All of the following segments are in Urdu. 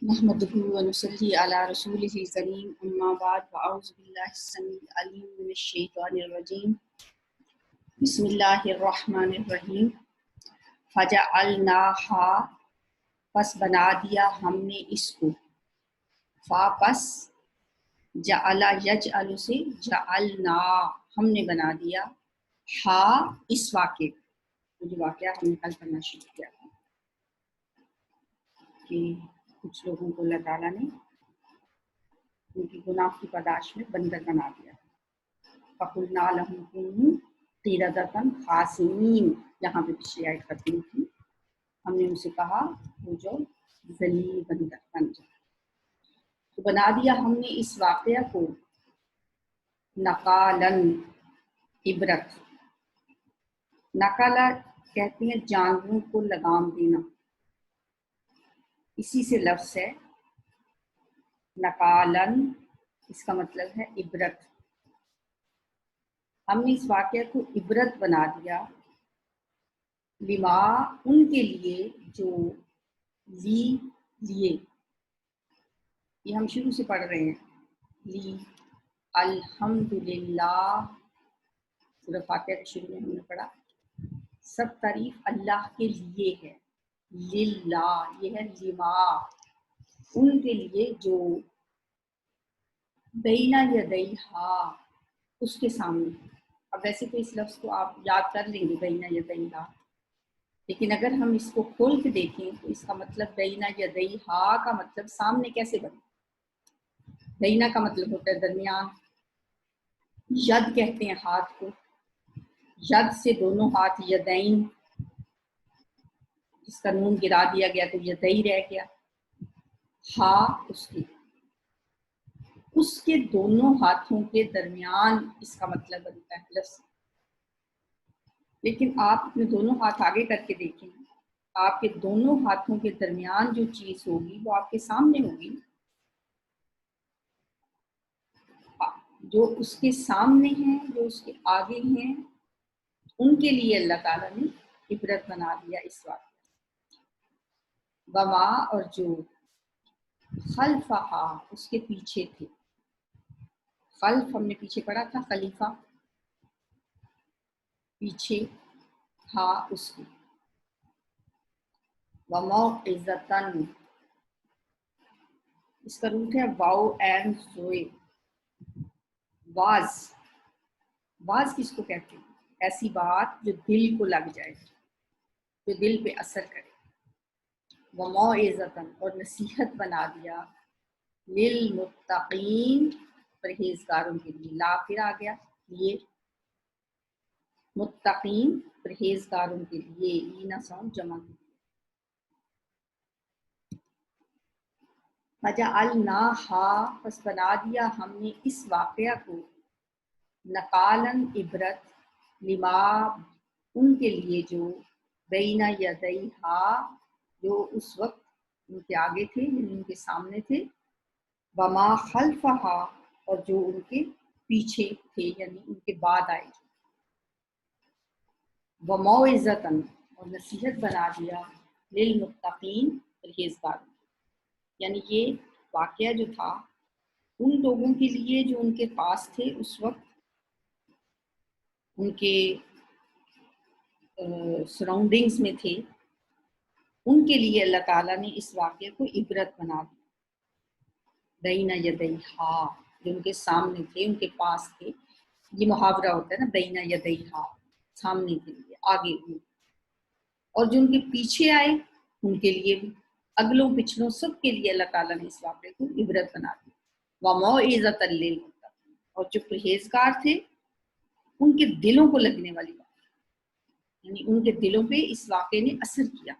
نحمده ونصلي على رسوله الكريم أما بعد فأعوذ بالله السميع العليم من الشيطان الرجيم بسم الله الرحمن الرحیم فجعلناها پس بنا دیا ہم نے اس کو فا پس جعل یجعل سے جعلنا ہم نے بنا دیا ہا اس واقعے جو واقعہ ہم نے حل کرنا شروع کیا تھا کہ کچھ لوگوں کو اللہ تعالیٰ نے ان کی گناہ کی پاداش میں بندر بنا دیا فَقُلْنَا لَهُمْ كُونُوا قِرَدَةً خَاسِئِينَ یہاں پہ پچھلی آیت ختم تھی ہم نے ان سے کہا وہ جو ذلیل بندر بن جائے تو بنا دیا ہم نے اس واقعہ کو نقالن عبرت نقالہ کہتے ہیں جانوروں کو لگام دینا اسی سے لفظ ہے نقالن اس کا مطلب ہے عبرت ہم نے اس واقعہ کو عبرت بنا دیا لما ان کے لیے جو لیے یہ ہم شروع سے پڑھ رہے ہیں لی الحمدللہ سورہ فاتحہ کے شروع میں ہم نے پڑھا سب تعریف اللہ کے لیے ہے للہ یہ ہے لما ان کے لیے جو بینہ یدیہا اس کے سامنے اب ویسے تو اس لفظ کو آپ یاد کر لیں گے بینہ یدیہا لیکن اگر ہم اس کو کھول کے دیکھیں تو اس کا مطلب بینہ یدیہا کا مطلب سامنے کیسے بنے بینہ کا مطلب ہوتا ہے درمیان ید کہتے ہیں ہاتھ کو ید سے دونوں ہاتھ یدین جس کا نون گرا دیا گیا تو یدئی رہ گیا ہا اس کے دونوں ہاتھوں کے درمیان اس کا مطلب بنتا ہے لفظ لیکن آپ اپنے دونوں ہاتھ آگے کر کے دیکھیں آپ کے دونوں ہاتھوں کے درمیان جو چیز ہوگی وہ آپ کے سامنے ہوگی جو اس کے سامنے ہیں جو اس کے آگے ہیں ان کے لیے اللہ تعالیٰ نے عبرت بنا دیا اس وقت وما اور جو خلفہا اس کے پیچھے تھے خلف ہم نے پیچھے پڑھا تھا خلیفہ پیچھے تھا اس کی وموعظتن اس کا روٹ ہے واو این زوئے واز کس کو کہتے ہیں ایسی بات جو دل کو لگ جائے جو دل پہ اثر کرے وموعظتن اور نصیحت بنا دیا للمتقین پرہیزگاروں کے لیے لا پھر آ گیا یہ متقین پرہیزگاروں کے لیے لینا ساؤنڈ جمع کے لیے فجعلناها پس بنا دیا ہم نے اس واقعہ کو نقالن عبرت لما ان کے لیے جو بینہ یدیہا جو اس وقت ان کے آگے تھے یعنی ان کے سامنے تھے وما خلفہا اور جو ان کے پیچھے تھے یعنی ان کے بعد آئے وموعظتن اور نصیحت بنا دیا للمتقین پرہیزگاروں یعنی یہ واقعہ جو تھا ان لوگوں کے لیے جو ان کے پاس تھے اس وقت ان کے سراؤنڈنگز میں تھے ان کے لیے اللہ تعالیٰ نے اس واقعے کو عبرت بنا دی بینہ یدیہا جو ان کے سامنے تھے ان کے پاس تھے یہ محاورہ ہوتا ہے نا بینہ یدیہا سامنے کے لیے آگے ہوئے اور جو ان کے پیچھے آئے ان کے لیے بھی اگلوں پچھلوں سب کے لیے اللہ تعالیٰ نے اس واقعے کو عبرت بنا دی وموعظۃ للمتقین اور جو پرہیزگار تھے ان کے دلوں کو لگنے والی بات یعنی ان کے دلوں پہ اس واقعے نے اثر کیا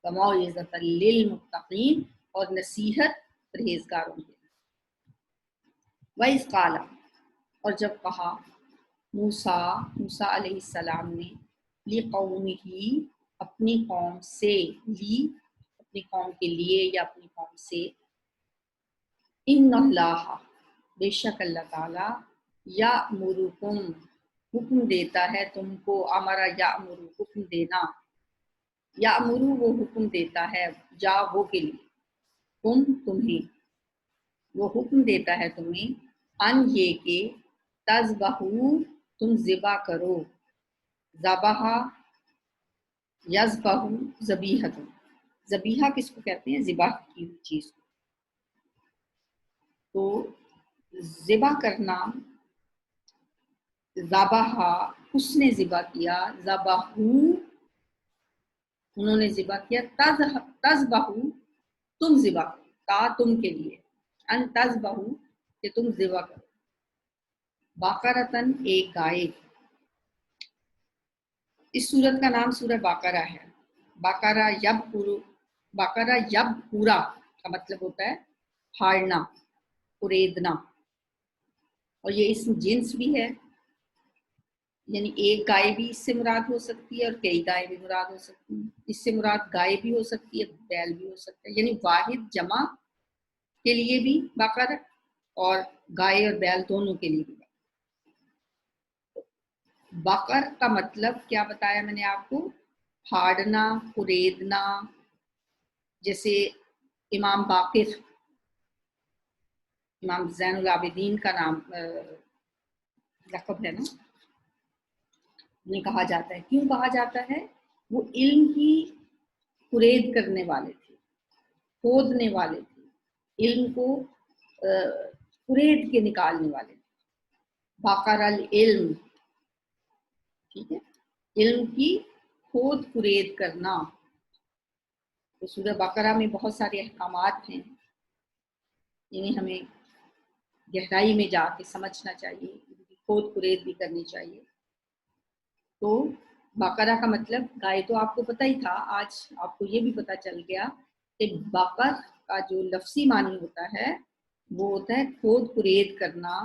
وموعظۃ للمتقین اور نصیحت پرہیزگاروں کے وَإِذْ قَالَ اور جب کہا موسیٰ علیہ السلام نے لِقَوْمِهِ اپنی قوم سے اپنی قوم کے لیے یا اپنی قوم سے ان اللہ بے شک اللہ تعالی یأمرکم حکم دیتا ہے تم کو امرا یأمر حکم دینا یأمر وہ حکم دیتا ہے جا وہ کے لیے تمہیں، وہ حکم دیتا ہے تمہیں، ان یہ کہ تذبحو تم ذبح کرو، ذبح یذبح ذبیحۃ، ذبیحہ کس کو کہتے ہیں؟ ذبح کی چیز کو. تو ذبح کرنا، ذبح اس نے ذبح کیا، ذبحو انہوں نے ذبح کیا، تذبحو تم ذبح کرو، تا تم کے لیے، ان تذبحو کہ تم ذبح کرو، باقرتن ایک گائے. اس سورت کا نام سورہ باقرہ ہے. باقرہ یب پورا کا مطلب ہوتا ہے پھاڑنا، اریدنا، اور یہ اسم جنس بھی ہے، یعنی ایک گائے بھی اس سے مراد ہو سکتی ہے اور کئی گائے بھی مراد ہو سکتی ہیں. اس سے مراد گائے بھی ہو سکتی ہے، بیل بھی ہو سکتا ہے، یعنی واحد جمع کے لیے بھی باقرہ اور گائے اور بیل دونوں کے لیے بھی. بقر کا مطلب کیا بتایا میں نے آپ کو؟ پھاڑنا، اریدنا. جیسے امام باقر، امام زین العابدین کا نام لقب ہے نا، انہیں کہا جاتا ہے. کیوں کہا جاتا ہے؟ وہ علم کی قرید کرنے والے تھے، کھودنے والے تھے، علم کو قرید کے نکالنے والے تھے. باقر العلم، ٹھیک ہے، علم کی کھود قرید کرنا. تو سورہ بقرہ میں بہت سارے احکامات ہیں، انہیں ہمیں گہرائی میں جا کے سمجھنا چاہیے، ان کی کھود قرید بھی کرنی چاہیے. تو بقرہ کا مطلب گائے تو آپ کو پتہ ہی تھا، آج آپ کو یہ بھی پتہ چل گیا کہ بقر کا جو لفظی معنی ہوتا ہے وہ ہوتا ہے کھود قرید کرنا،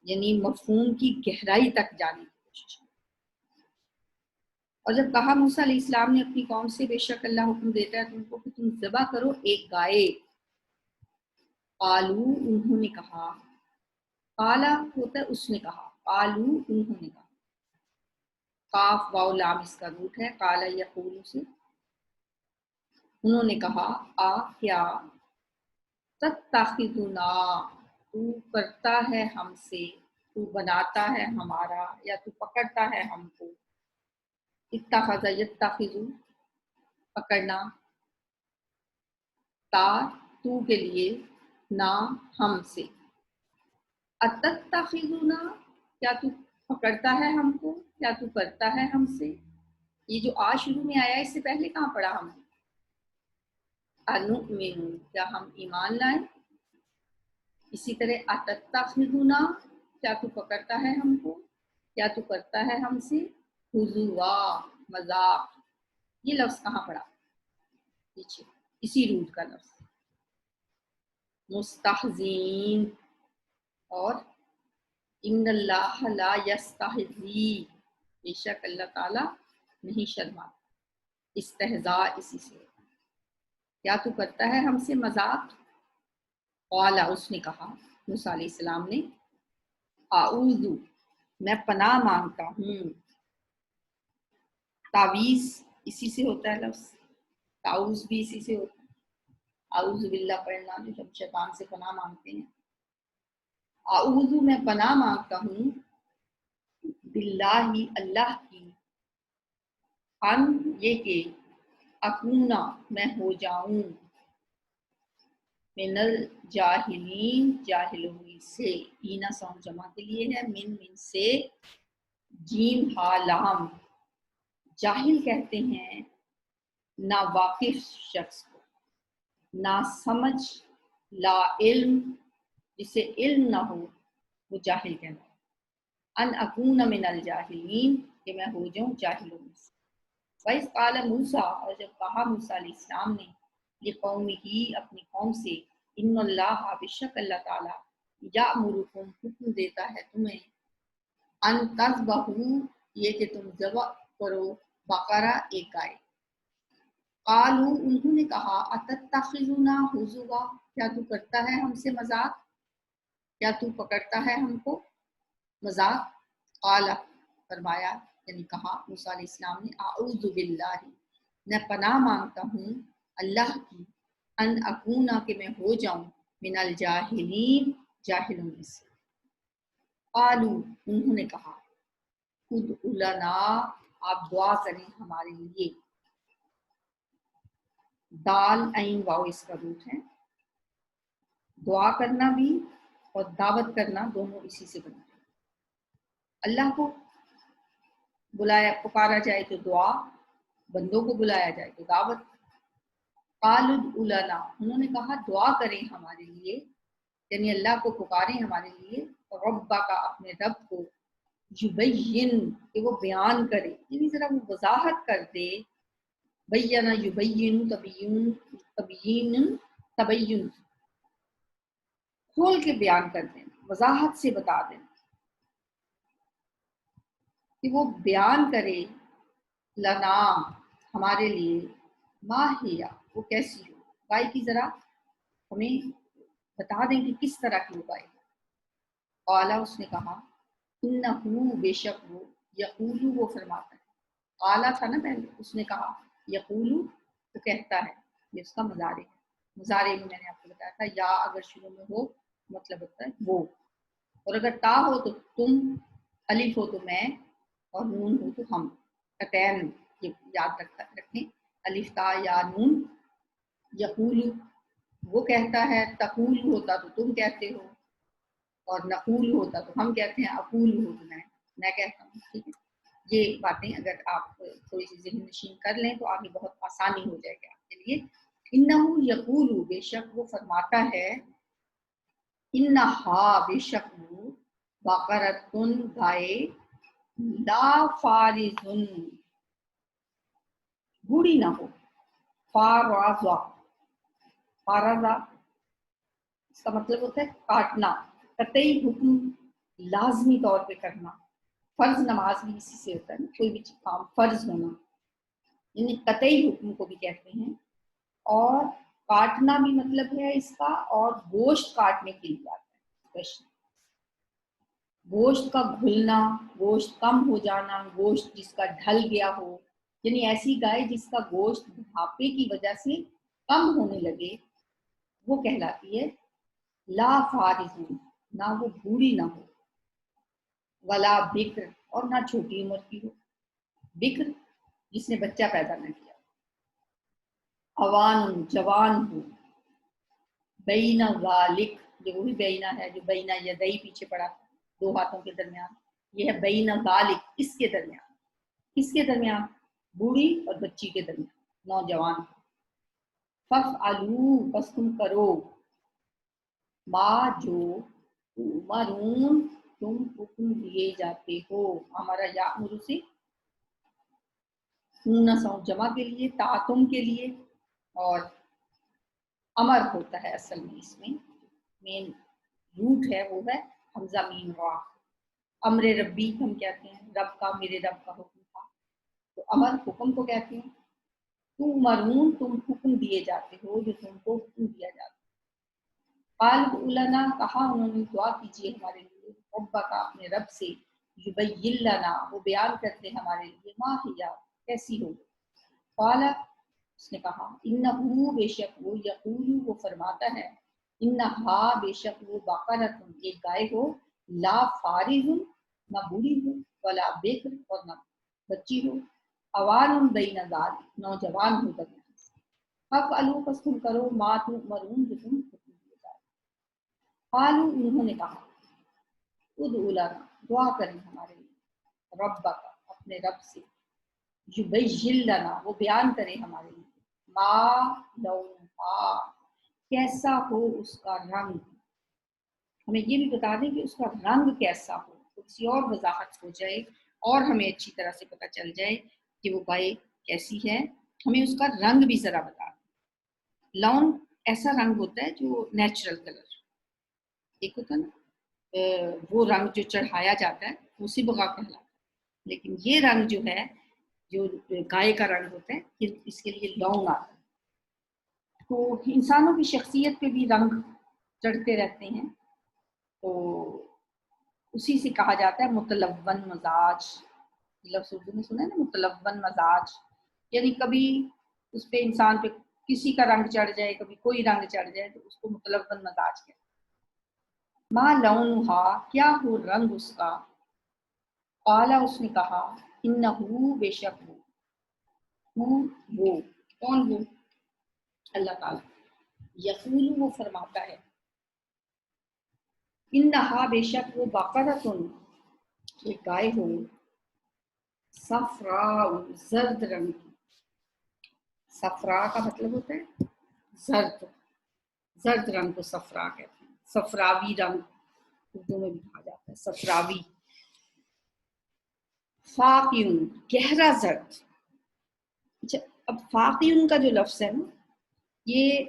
یعنی مفہوم کی گہرائی تک جانے کی کوشش. اور جب کہا موسیٰ علیہ السلام نے اپنی قوم سے، بے شک اللہ حکم دیتا ہے تم کو کہ تم ذبح کرو ایک گائے. قالو انہوں نے کہا، قالا ہوتا ہے اس نے کہا، قالو انہوں نے کہا، قاف واو لام اس کا روٹ ہے، قالا یقول سے. انہوں نے کہا، کیا تتخذنا تو کرتا ہے ہم سے، تو بناتا ہے ہمارا، یا تو پکڑتا ہے ہم کو. اتخذ یتخذ پکڑنا، تا تو کے لیے، نا ہم سے. اتتخذنا کیا تو پکڑتا ہے ہم کو، کیا تو کرتا ہے ہم سے. یہ جو آ شروع میں آیا اس سے پہلے کہاں پڑھا ہم نے؟ انؤمن کیا ہم ایمان لائیں. اسی طرح اتتخذنا کیا تو پکڑتا ہے ہم کو، کیا تو کرتا ہے ہم سے. ہزوا مذاق، یہ لفظ کہاں پڑا؟ پیچھے اسی روٹ کا لفظ. مستحزین، اور ان اللہ لا یستحزی، بے شک اللہ تعالیٰ نہیں شرماتا. استہزاء اسی سے، کیا تو کرتا ہے ہم سے مذاق. قال اس نے کہا، موسیٰ علیہ السلام نے، اعوذ میں پناہ مانگتا ہوں. تعویذ اسی سے ہوتا ہے لفظ، تعوذ بھی اسی سے ہوتا ہے. اعوذ باللہ پڑھنا جو ہم شیطان سے پناہ مانگتے ہیں. اعوذ میں پناہ مانگتا ہوں، باللہ اللہ کی، ان یہ کہ اکونا میں ہو جاؤں، من الجاہلین جاہلوں سے. اینا ساؤنڈ جمع کے لیے ہے، من سے، جیم ہا لام. جاہل کہتے ہیں نا واقف شخص کو، نا سمجھ، لا علم جسے علم نہ ہو وہ جاہل کہنا ہے. ان اکون من الجاہلین کہ میں ہو جاؤں جاہلوں میں سے. وَإِذْ قَالَ مُوسَىٰ اور جب کہا موسیٰ علیہ السلام نے، لِقَوْمِهِ اپنی قوم سے، ان اللہ بے شک اللہ تعالیٰ، یأمرکم حکم دیتا ہے تمہیں، ان تذبحوا یہ کہ تم ذبح کرو، بقرہ ایک گائے. قالوا انہوں نے کہا، اتتخذنا ہزوا کیا تو کرتا ہے ہم سے مذاق، کیا تو پکڑتا ہے ہم کو مذاق. قال فرمایا یعنی کہا موسیٰ علیہ السلام نے، اعوذ باللہ میں پناہ مانگتا ہوں اللہ کی، ان اکونا کہ میں ہو جاؤں من الجاہلین جاہلوں میں سے. قالو انہوں نے کہا ادع لنا آپ دعا کریں ہمارے لیے. دال عین واو اس کا روٹ ہے. دعا کرنا بھی اور دعوت کرنا دونوں اسی سے بنا ہے. اللہ کو بلایا پکارا جائے تو دعا، بندوں کو بلایا جائے تو دعوت. قالوا ادع لنا انہوں نے کہا دعا کریں ہمارے لیے، یعنی اللہ کو پکاریں ہمارے لیے. ربا کا اپنے رب کو، یبین کہ وہ بیان کرے، یعنی ذرا وہ وضاحت کر دے. بینا یبین تبیین، تبیین تبین کھول کے بیان کر دیں، وضاحت سے بتا دیں کہ وہ بیان کرے. لنا ہمارے لیے، ما ہیا وہ کیسی ہو، گائے کی ذرا ہمیں بتا دیں کہ کس طرح کی وہ گائے. قالا اس نے کہا انہو بے شک وہ، یقولو وہ فرماتا ہے. قالا تھا نا پہلے، اس نے کہا. یقولو تو کہتا ہے، یہ اس کا مضارع ہے. مضارع میں نے آپ کو بتایا تھا یا اگر شروع میں ہو مطلب ہوتا ہے وہ، اور اگر تا ہو تو تم، الف ہو تو میں، اور نون ہو تو ہم. قطعین یہ یاد رکھیں، الف تا یا نون. یقول وہ کہتا ہے، تقول ہوتا تو تم کہتے ہو، اور نقول ہوتا تو ہم کہتے ہیں، اقول ہو تو میں کہتا ہوں. ٹھیک ہے، یہ باتیں اگر آپ تھوڑی سی ذہن نشین کر لیں تو آگے بہت آسانی ہو جائے گی آپ کے لیے. انہو یقول بے شک وہ فرماتا ہے، انہا بے شک وہ، بقرۃ گائے، لا فارض بوڑھی نہ ہو. فارضا، فارضا اس کا مطلب ہوتا ہے کاٹنا، قطعی حکم لازمی طور پہ کرنا. فرض نماز بھی اسی سے ہوتا ہے نا، کوئی بھی کام فرض ہونا، یعنی قطعی حکم کو بھی کہتے ہیں. اور کاٹنا بھی مطلب ہے اس کا، اور گوشت کاٹنے کے لیے آتا ہے اسپیشلی. گوشت کا گھلنا، گوشت کم ہو جانا، گوشت جس کا ڈھل گیا ہو، یعنی ایسی گائے جس کا گوشت بڑھاپے کی وجہ سے کم ہونے لگے، وہ کہلاتی ہے لا فارض، نہ وہ بوڑھی نہ ہو. ولا بکر اور نہ چھوٹی عمر کی ہو. بکر جس نے بچہ پیدا نہ کیا. اوان جوان ہو. بینا ذالک جو وہی بینا ہے جو بینا یدئی پیچھے پڑا دو ہاتھوں کے درمیان، یہ ہے بینا ذالک اس کے درمیان. کس کے درمیان؟ بوڑھی اور بچی کے درمیان، نوجوان. فافعلوا بس تم کرو، ما جو تؤمرون تم حکم دیے جاتے ہو. ہمارا یامر سے سو جمع کے لیے، تعتم کے لیے، اور امر ہوتا ہے اصل میں. اس میں مین روٹ ہے وہ ہے حمزہ میم را. امر ربی ہم کہتے ہیں، رب کا، میرے رب کا حکم تھا، تو امر حکم کو کہتے ہیں. تؤمرون تم حکم دیے جاتے ہو، جو تم کو حکم دیا جاتا ہے. قالوا لنا کہا انہوں نے دعا کیجیے ہمارے لیے، ربا کا اپنے رب سے، یبین لنا وہ بیان کرتے ہمارے لیے، ما ہیا کیسی ہو. قال اس نے کہا انہو بے شک وہ، یقول وہ فرماتا ہے، انہا بے شک وہ، بقرۃ ایک گائے ہو، لا فارض نہ بوڑھی ہو، ولا بکر اور نہ بچی ہو، اوان بین ذالک نوجوان ہو درمیان. فافعلوا پس تم کرو، ما تؤمرون جو تم حکم دیے جاتے. قالوا انہوں نے کہا ادع لنا دعا کریں ہمارے لیے، ربا کا اپنے رب سے، یبین لنا وہ بیان کرے ہمارے لیے، ما لونہا کیسا ہو اس کا رنگ. ہمیں یہ بھی بتا دیں کہ اس کا رنگ کیسا ہو، تو کسی اور وضاحت ہو جائے اور ہمیں اچھی طرح سے پتہ چل جائے کہ وہ گائے کیسی ہے. ہمیں اس کا رنگ بھی ذرا بتا دیں. لون ایسا رنگ ہوتا ہے جو نیچرل کلر، ایک ہوتا ہے نا وہ رنگ جو چڑھایا جاتا ہے وہ صبغہ کہلاتا ہے، لیکن یہ رنگ جو ہے جو گائے کا رنگ ہوتا ہے اس کے لیے لون آتا ہے. تو انسانوں کی شخصیت پہ بھی رنگ چڑھتے رہتے ہیں، تو اسی سے کہا جاتا ہے متلون مزاج. لفظ اردو میں سنا ہے نا، متلون مزاج، یعنی کبھی اس پہ انسان پہ کسی کا رنگ چڑھ جائے، کبھی کوئی رنگ چڑھ جائے تو اس کو متلون مزاج کہتے ہیں۔ ما لونھا، کیا ہو رنگ اس کا، قالا اس نے کہا، انہو بے شک وہ کون وہ، اللہ تعالی، یقول وہ فرماتا ہے، انہا بے شک وہ بقرۃ ایک گائے ہو، صفراء زرد رنگ کی، صفراء کا مطلب ہوتا ہے زرد، زرد رنگ کو صفراء کہتے ہیں، صفراوی رنگ اردو میں بھی کہا جاتا ہے صفراوی، فاقیون گہرا زرد۔ اچھا، اب فاقیون کا جو لفظ ہے نا، یہ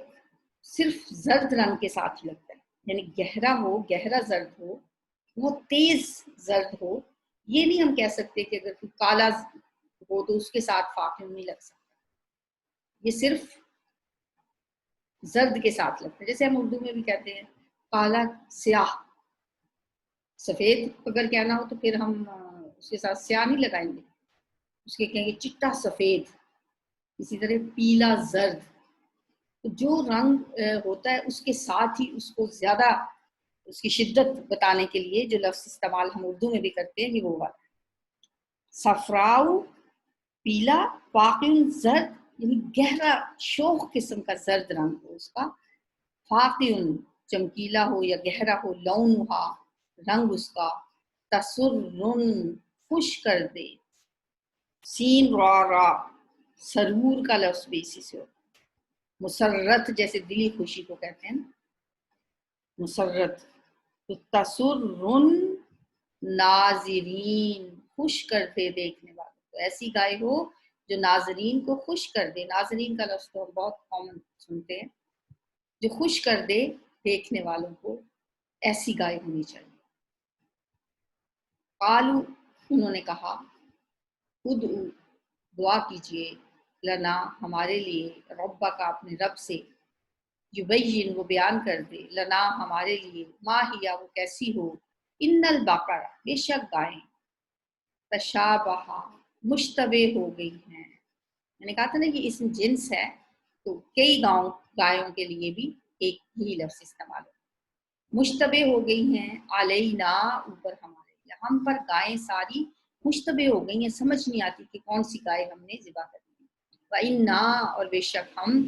صرف زرد رنگ کے ساتھ ہی لگتا ہے، یعنی گہرا ہو، گہرا زرد ہو، بہت تیز زرد ہو، یہ نہیں ہم کہہ سکتے کہ اگر کوئی کالا ہو تو اس کے ساتھ فاقیون نہیں لگ سکتا، یہ صرف زرد کے ساتھ لگتا ہے، جیسے ہم اردو میں بھی کہتے ہیں کالا سیاہ، سفید اگر کہنا ہو تو پھر ہم اس کے ساتھ سیاہ نہیں لگائیں گے، اس کے کہیں گے چٹا سفید، اسی طرح پیلا زرد، جو رنگ ہوتا ہے اس کے ساتھ ہی اس کو زیادہ اس کی شدت بتانے کے لیے جو لفظ استعمال ہم اردو میں بھی کرتے ہیں یہ وہ والا، صفراؤ پیلا، فاقیون زرد یعنی گہرا شوخ قسم کا زرد رنگ ہو اس کا، فاقیون چمکیلا ہو یا گہرا ہو، لونھا رنگ اس کا، تسرن خوش کر دے، سین را را سرور کا لفظ بھی اسی سے ہو، مسرت جیسے دلی خوشی کو کہتے ہیں نا مسرت، تو تسرن ناظرین خوش کر دے دیکھنے والوں کو، ایسی گائے ہو جو ناظرین کو خوش کر دے، ناظرین کا لفظ تو ہم بہت کامن سنتے ہیں، جو خوش کر دے دیکھنے والوں کو، ایسی گائے ہونی چاہیے۔ قالو انہوں نے کہا، ادعو دعا کیجئے، لنا ہمارے لیے، ربا کا اپنے رب سے، یبین وہ بیان کر دے، لنا ہمارے لیے، ما ہیا وہ کیسی ہو، ان البقرہ بے شک گائیں، تشابہ مشتبہ ہو گئی ہیں، میں نے کہا تھا نا یہ اسم جنس ہے تو کئی گایوں کے لیے بھی ایک ہی لفظ استعمال ہو، مشتبہ ہو گئی ہیں، علینا اوپر ہمارے لیے، ہم پر گائیں ساری مشتبہ ہو گئی ہیں، سمجھ نہیں آتی کہ کون سی گائے ہم نے ذبح کر دی، وَإِنَّا اور بے شک ہم،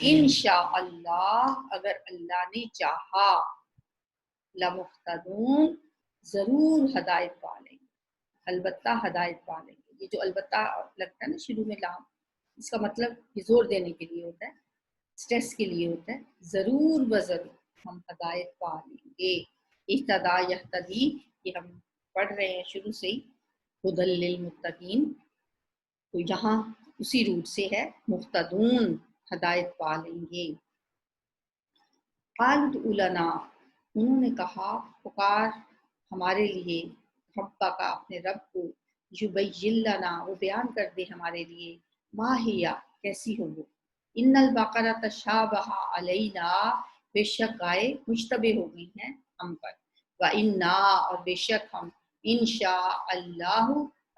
انشاءاللہ اگر اللہ نے چاہا، لمختدون ضرور ہدایت پا لیں گے، البتہ ہدایت پا لیں گے، یہ جو البتہ لگتا ہے نا شروع میں لام، اس کا مطلب یہ زور دینے کے لیے ہوتا ہے، سٹریس کے لیے ہوتا ہے، ضرور بضرور ہم ہدایت پا لیں گے، اہتدا یہتدی یہ ہم پڑھ رہے ہیں شروع سے ہی، ہدی للمتقین، تو یہاں اسی روٹ سے ہے مہتدون ہدایت پا لیں گے۔ قالوا ادع لنا انہوں نے کہا پکار ہمارے لیے، ربا کا اپنے رب کو، یبین لنا وہ بیان کر دے ہمارے لیے، ما ہیا کیسی ہو وہ، ان البقرہ تشابہ علینا بے شک گائے مشتبہ ہو گئی ہیں ہم پر، وَإِنَّا اور بے شک ہم، انشاء اللہ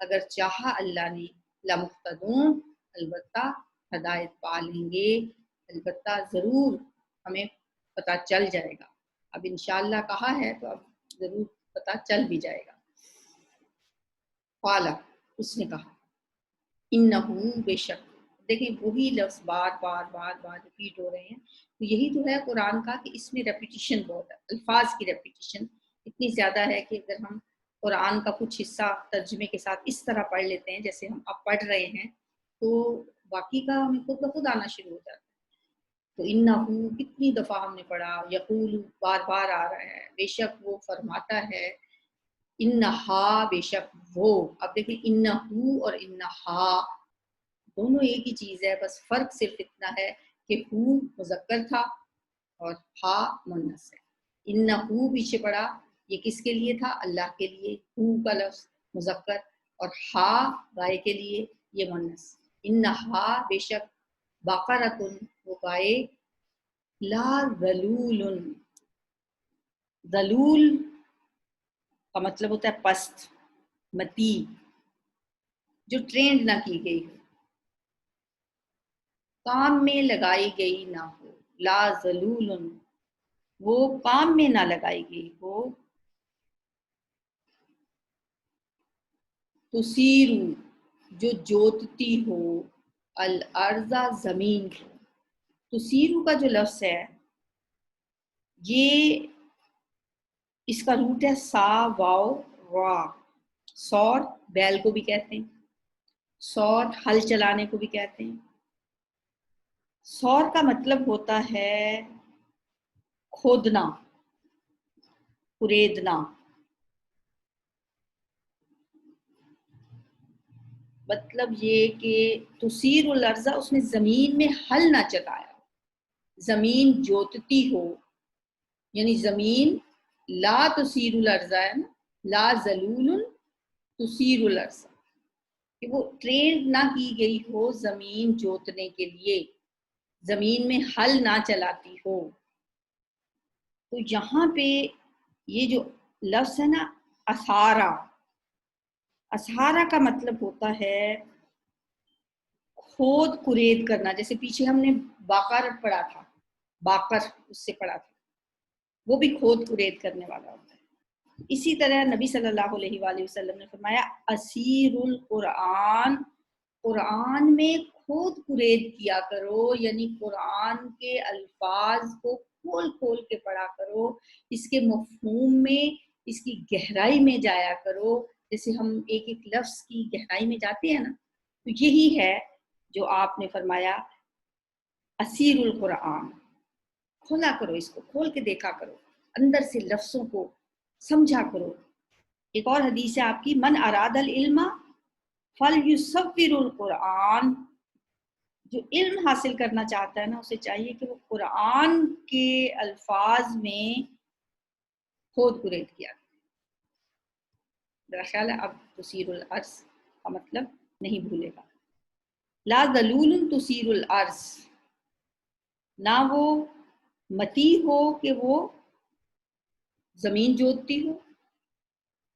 اگر چاہا اللہ نے، لمختدون البتہ ہدایت پا لیں گے، البتہ ضرور ہمیں پتہ چل جائے گا، اب انشاءاللہ کہا ہے تو اب ضرور پتہ چل بھی جائے گا۔ قالا اس نے کہا، انہو بے شک، دیکھیں وہی لفظ بار بار ریپیٹ ہو رہے ہیں، تو یہی تو ہے قرآن کا کہ اس میں ریپیٹیشن بہت ہے، الفاظ کی ریپیٹیشن اتنی زیادہ ہے کہ اگر ہم قرآن کا کچھ حصہ ترجمے کے ساتھ اس طرح پڑھ لیتے ہیں جیسے ہم اب پڑھ رہے ہیں تو باقی کا ہمیں خود بخود آنا شروع ہو جاتا ہے۔ تو انہو کتنی دفعہ ہم نے پڑھا، یقول بار بار آ رہا ہے، بے شک وہ فرماتا ہے، انہا بے شک وہ، اب دیکھیں انہو اور انہا دونوں ایک ہی چیز ہے، بس فرق صرف اتنا ہے کہ ہو مذکر تھا اور ہا مؤنث ہے، انہو پیچھے پڑا یہ کس کے لیے تھا، اللہ کے لیے، ہو کا لفظ مذکر، اور ہا گائے کے لیے یہ مؤنث، انہا بے شک بقرۃ وہ گائے، لا ذلول، ذلول کا مطلب ہوتا ہے پست، متی، جو ٹرینڈ نہ کی گئی ہو، کام میں لگائی گئی نہ ہو، لا ذلول وہ کام میں نہ لگائی گئی ہو، تسیرو جو جوتتی ہو، الارض زمین کو۔ تسیرو کا جو لفظ ہے یہ اس کا روٹ ہے سا واو را۔ سور بیل کو بھی کہتے ہیں، سور ہل چلانے کو بھی کہتے ہیں۔ سور کا مطلب ہوتا ہے کھودنا، کریدنا۔ مطلب یہ کہ تسیر الارض، اس نے زمین میں ہل نہ چلایا، زمین جوتتی ہو، یعنی زمین لا تسیر الارض ہے نا، لا ذلول تسیر الارض، کہ وہ ٹرین نہ کی گئی ہو زمین جوتنے کے لیے، زمین میں ہل نہ چلاتی ہو۔ تو یہاں پہ یہ جو لفظ ہے نا اسارا، اسارا کا مطلب ہوتا ہے کھود کرید کرنا۔ جیسے پیچھے ہم نے باقر پڑھا تھا، باقر اس سے پڑھا تھا، وہ بھی کھود کرید کرنے والا ہوتا ہے۔ اسی طرح نبی صلی اللہ علیہ وآلہ وسلم نے فرمایا اسیر القرآن، قرآن میں کھود کرید کیا کرو، یعنی قرآن کے الفاظ کو کھول کھول کے پڑھا کرو، اس کے مفہوم میں، اس کی گہرائی میں جایا کرو۔ جیسے ہم ایک ایک لفظ کی گہرائی میں جاتے ہیں نا، تو یہی ہے جو آپ نے فرمایا اسیر القرآن، کھولا کرو، اس کو کھول کے دیکھا کرو، اندر سے لفظوں کو سمجھا کرو۔ ایک اور حدیث ہے آپ کی، من اراد العلم فلیصور القرآن، جو علم حاصل کرنا چاہتا ہے نا اسے چاہیے کہ وہ قرآن کے الفاظ میں کھود کرید کیا۔ میرا خیال ہے اب تسیر الارض کا مطلب نہیں بھولے گا۔ لا ذلول تسیر الارض، نہ وہ متی ہو کہ وہ زمین جوتتی ہو،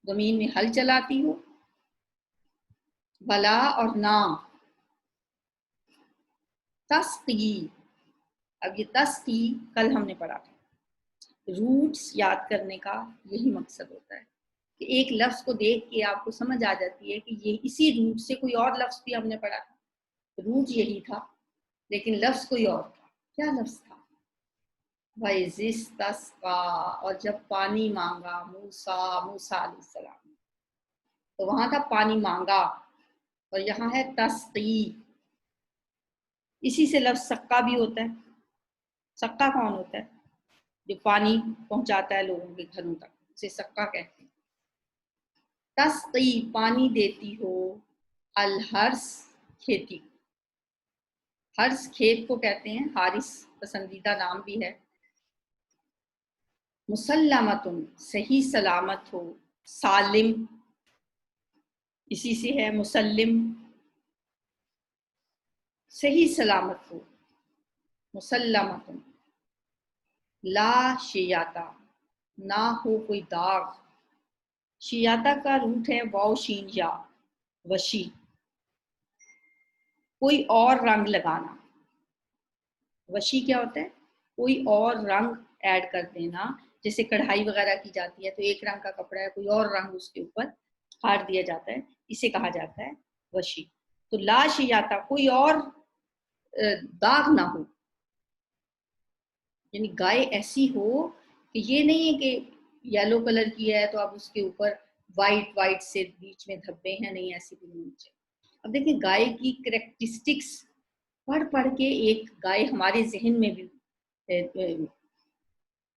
زمین میں ہل چلاتی ہو، بلا اور نہ تسقی۔ اب یہ تسقی کل ہم نے پڑھا تھا، روٹس یاد کرنے کا یہی مقصد ہوتا ہے کہ ایک لفظ کو دیکھ کے آپ کو سمجھ آ جاتی ہے کہ یہ اسی روٹ سے کوئی اور لفظ بھی ہم نے پڑھا تھا، روٹ یہی تھا لیکن لفظ کوئی اور تھا۔ کیا لفظ تھا؟ وَإِذِ اسْتَسْقَىٰ، اور جب پانی مانگا موسیٰ علیہ السلام، تو وہاں تھا پانی مانگا، اور یہاں ہے تسقی۔ اسی سے لفظ سقا بھی ہوتا ہے۔ سقا کون ہوتا ہے؟ جو پانی پہنچاتا ہے لوگوں کے گھروں تک، اسے سقا کہتے ہیں۔ تسقی پانی دیتی ہو، الحرث کھیتی، حرث کھیت کو کہتے ہیں، حارث پسندیدہ نام بھی ہے۔ مسلمتن صحیح سلامت ہو، سالم اسی سے ہے، مسلم صحیح سلامت ہو، مسلمتن لا شیاتا نہ ہو کوئی داغ۔ شیاتا کا روٹ ہے واو شین یا، وشی، کوئی اور رنگ لگانا۔ وشی کیا ہوتا ہے؟ کوئی اور رنگ ایڈ کر دینا، جیسے کڑھائی وغیرہ کی جاتی ہے تو ایک رنگ کا کپڑا ہے، کوئی اور رنگ اس کے اوپر کھاڑ دیا جاتا ہے، اسے کہا جاتا ہے وشی۔ تو لا شیاتا کوئی اور داغ نہ ہو، یعنی گائے ایسی ہو کہ یہ نہیں ہے کہ یلو کلر کی ہے تو اب اس کے اوپر وائٹ سے بیچ میں دھبے ہیں، نہیں، ایسی بھی نہیں چاہیے۔ اب دیکھیں گائے کی کریکٹرسٹکس پڑھ پڑھ کے ایک گائے ہمارے ذہن میں بھی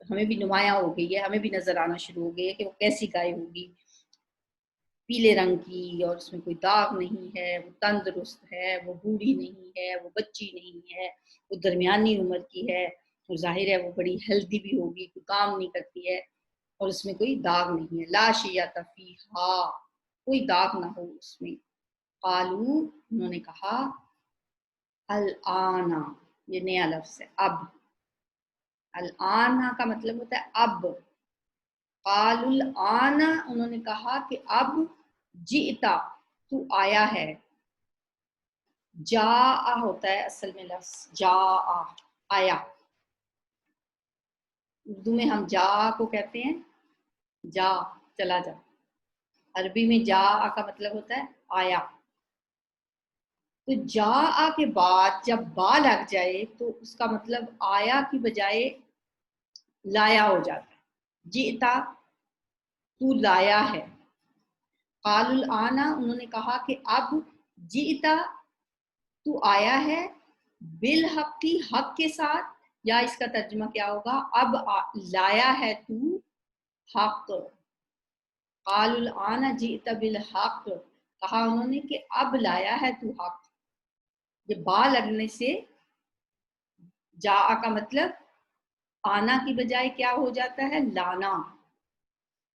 ہمیں بھی نمایاں ہو گئی ہے، ہمیں بھی نظر آنا شروع ہو گئی ہے کہ وہ کیسی گائے ہوگی، پیلے رنگ کی، اور اس میں کوئی داغ نہیں ہے، وہ تندرست ہے، وہ بوڑھی نہیں ہے، وہ بچی نہیں ہے، وہ درمیانی عمر کی ہے، اور ظاہر ہے وہ بڑی ہیلدی بھی ہوگی، کوئی کام نہیں کرتی ہے، اور اس میں کوئی داغ نہیں ہے۔ لا شیاۃ فیہا، کوئی داغ نہ ہو اس میں۔ قالو انہوں نے کہا، الآن، یہ نیا لفظ ہے، اب۔ الآن کا مطلب ہوتا ہے اب۔ قالوا الآن، انہوں نے کہا کہ اب، جئتا تو آیا ہے، جا ہوتا ہے اصل میں لفظ، جا آیا، اردو میں ہم جا کو کہتے ہیں جا چلا جا، عربی میں جا کا مطلب ہوتا ہے آیا. تو جا کے بعد جب با لگ جائے تو اس کا مطلب آیا کی بجائے لایا ہو جاتا ہے. جئتا تو لایا ہے. قال الآن انہوں نے کہا کہ اب جئتا تو آیا ہے، بالحق کی حق کے ساتھ، یا اس کا ترجمہ کیا ہوگا اب لایا ہے تو حق. قال الآن جئت بالحق، کہا انہوں نے کہ اب لایا ہے تو حق. یہ با لگنے سے جا کا مطلب آنا کی بجائے کیا ہو جاتا ہے لانا.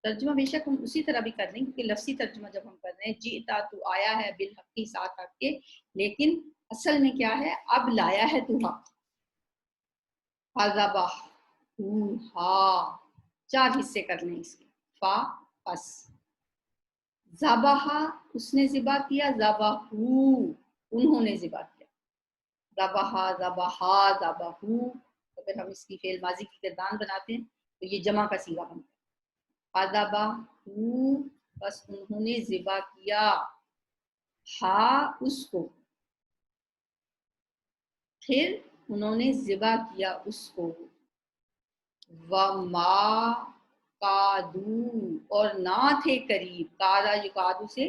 ترجمہ بے شک ہم اسی طرح بھی کر رہے ہیں کیونکہ لفظی ترجمہ جب ہم کر رہے ہیں جئتا تو آیا ہے بالحق کی ساتھ حق کے، لیکن اصل میں کیا ہے اب لایا ہے تو حق. فذبح ہا، 4 حصے کر لیں اس کے. فا پس، ذبح اس نے ذبح کیا، ذبحو انہوں نے ذبح کیا. ذبح ذبحا ذبحو، اگر ہم اس کی فعل ماضی کی گردان بناتے ہیں تو یہ جمع کا صیغہ بنتا ہے. فذبحو بس انہوں نے ذبح کیا، ہا اس کو، پھر انہوں نے ذبح کیا اس کو. وما قادو اور نہ تھے قریب، قادا یقادو سے،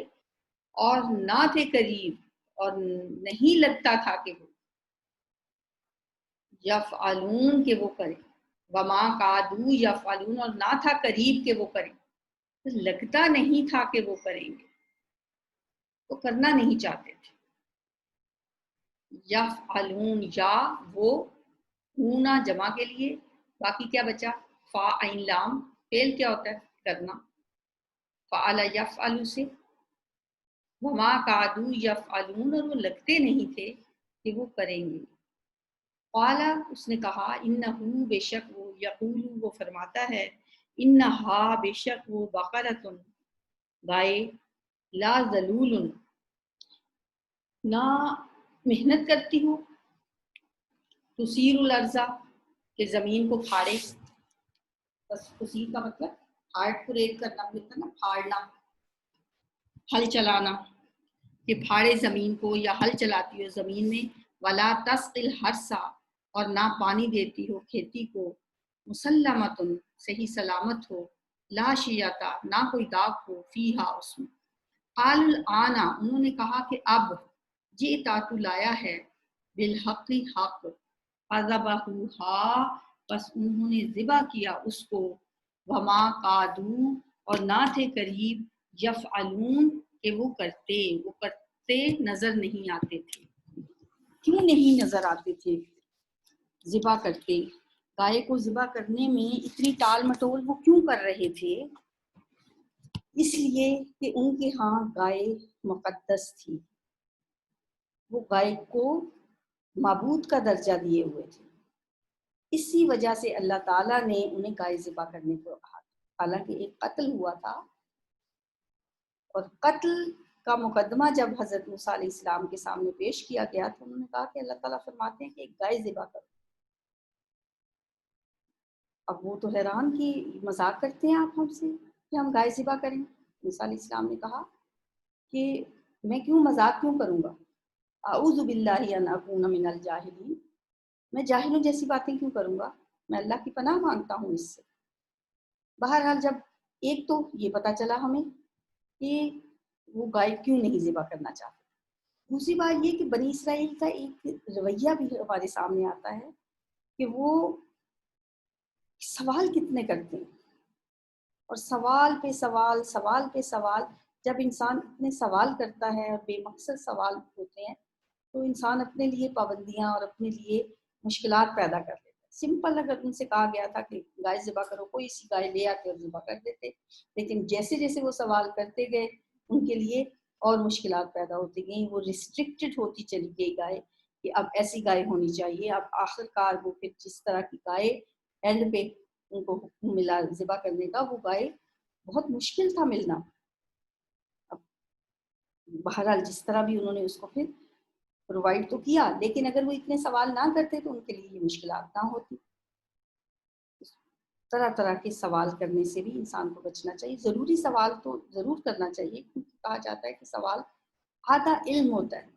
اور نہ تھے قریب اور نہیں لگتا تھا کہ وہ یفعلون کہ وہ کریں. وما قادو یفعلون اور نہ تھا قریب کہ وہ کریں، لگتا نہیں تھا کہ وہ کریں گے، وہ کرنا نہیں چاہتے تھے. یفعلون یا وہ، ہونا جمع کے لیے، باقی کیا بچا فا عین لام، فعل کیا ہوتا ہے کرنا، فعل یفعل سے. وما قادو یفعلون اور وہ لگتے نہیں تھے کہ وہ کریں گے. قال اس نے کہا انہو بے شک وہ، یقول وہ فرماتا ہے، انہا بے شک وہ، بقرۃ گائے، لا ذلول نہ محنت کرتی ہو، تثیر الارض کہ زمین کو پھاڑے. بس تثیر کا مطلب پھاڑ پھریت کرنا ملتا نا، پھاڑنا، ہل چلانا، کہ پھاڑے زمین کو یا ہل چلاتی ہو زمین میں. ولا تسقی الحرث اور نہ پانی دیتی ہو کھیتی کو، مسلمۃ صحیح سلامت ہو، لا شیاتا نہ کوئی داغ ہو، فیہا اس میں. قال الآن انہوں نے کہا کہ اب، جئتا تو لایا ہے، بالحق حق، فذبحوہا بس انہوں نے ذبح کیا اس کو، وما قادو اور نہ تھے قریب، یفعلون کہ وہ کرتے نظر نہیں آتے تھے. کیوں نہیں نظر آتے تھے ذبح کرتے؟ گائے کو ذبح کرنے میں اتنی ٹال مٹول وہ کیوں کر رہے تھے؟ اس لیے کہ ان کے ہاں گائے مقدس تھی، وہ گائے کو معبود کا درجہ دیے ہوئے تھے. اسی وجہ سے اللہ تعالیٰ نے انہیں گائے ذبح کرنے کو کہا. حالانکہ ایک قتل ہوا تھا، اور قتل کا مقدمہ جب حضرت موسیٰ علیہ السلام کے سامنے پیش کیا گیا تو انہوں نے کہا کہ اللہ تعالیٰ فرماتے ہیں کہ ایک گائے ذبح کرو. اب وہ تو حیران کہ مذاق کرتے ہیں آپ ہم سے کہ ہم گائے ذبح کریں. موسیٰ علیہ السلام نے کہا کہ میں کیوں مذاق کیوں کروں گا، اعوذ باللہ ان اکون من الجاہلین، میں جاہلوں جیسی باتیں کیوں کروں گا، میں اللہ کی پناہ مانگتا ہوں اس سے. بہرحال جب ایک تو یہ پتہ چلا ہمیں کہ وہ گائے کیوں نہیں ذبح کرنا چاہتے، دوسری بات یہ کہ بنی اسرائیل کا ایک رویہ بھی ہمارے سامنے آتا ہے کہ وہ سوال کتنے کرتے ہیں، اور سوال پہ سوال، سوال پہ سوال. جب انسان اتنے سوال کرتا ہے اور بے مقصد سوال ہوتے ہیں تو انسان اپنے لیے پابندیاں اور اپنے لیے مشکلات پیدا کر لیتا ہے. سمپل اگر ان سے کہا گیا تھا کہ گائے ذبح کرو، کوئی سی گائے لے آتے اور ذبح کر دیتے، لیکن جیسے جیسے وہ سوال کرتے گئے ان کے لیے اور مشکلات پیدا ہوتی گئیں. وہ ریسٹرکٹڈ ہوتی چلی گئی گائے کہ اب ایسی گائے ہونی چاہیے. اب آخر کار وہ پھر جس طرح کی گائے اینڈ پہ ان کو حکم ملا ذبح کرنے کا، وہ گائے بہت مشکل تھا ملنا. اب بہرحال جس طرح بھی انہوں نے اس کو پھر پرووائڈ تو کیا، لیکن اگر وہ اتنے سوال نہ کرتے تو ان کے لیے یہ مشکلات نہ ہوتی۔ طرح طرح کے سوال کرنے سے بھی انسان کو بچنا چاہیے۔ ضروری سوال تو ضرور کرنا چاہیے، کیونکہ کہا جاتا ہے کہ سوال آدھا علم ہوتا ہے۔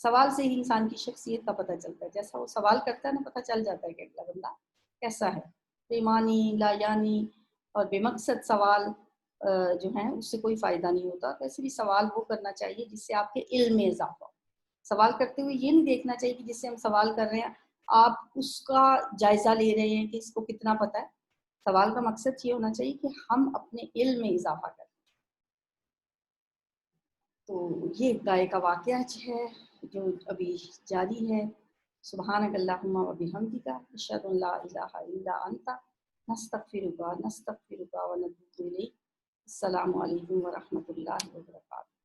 سوال سے ہی انسان کی شخصیت کا پتہ چلتا ہے، جیسا وہ سوال کرتا ہے نا پتہ چل جاتا ہے کہ اگلا بندہ کیسا ہے۔ بےمانی، لا یعنی اور بے مقصد سوال جو ہیں اس سے کوئی فائدہ نہیں ہوتا۔ ویسے بھی سوال وہ کرنا چاہیے جس سے آپ کے علم میں اضافہ ہو۔ سوال کرتے ہوئے یہ نہیں دیکھنا چاہیے کہ جس سے ہم سوال کر رہے ہیں آپ اس کا جائزہ لے رہے ہیں کہ اس کو کتنا پتہ ہے۔ سوال کا مقصد یہ ہونا چاہیے کہ ہم اپنے علم میں اضافہ کریں۔ تو یہ گائے کا واقعہ ہے جو ابھی جاری ہے۔ سبحانک اللہم و بحمدک، اشہد ان لا الہ الا انت، نستغفرک و نتوب الیک۔ السلام علیکم ورحمۃ اللہ وبرکاتہ۔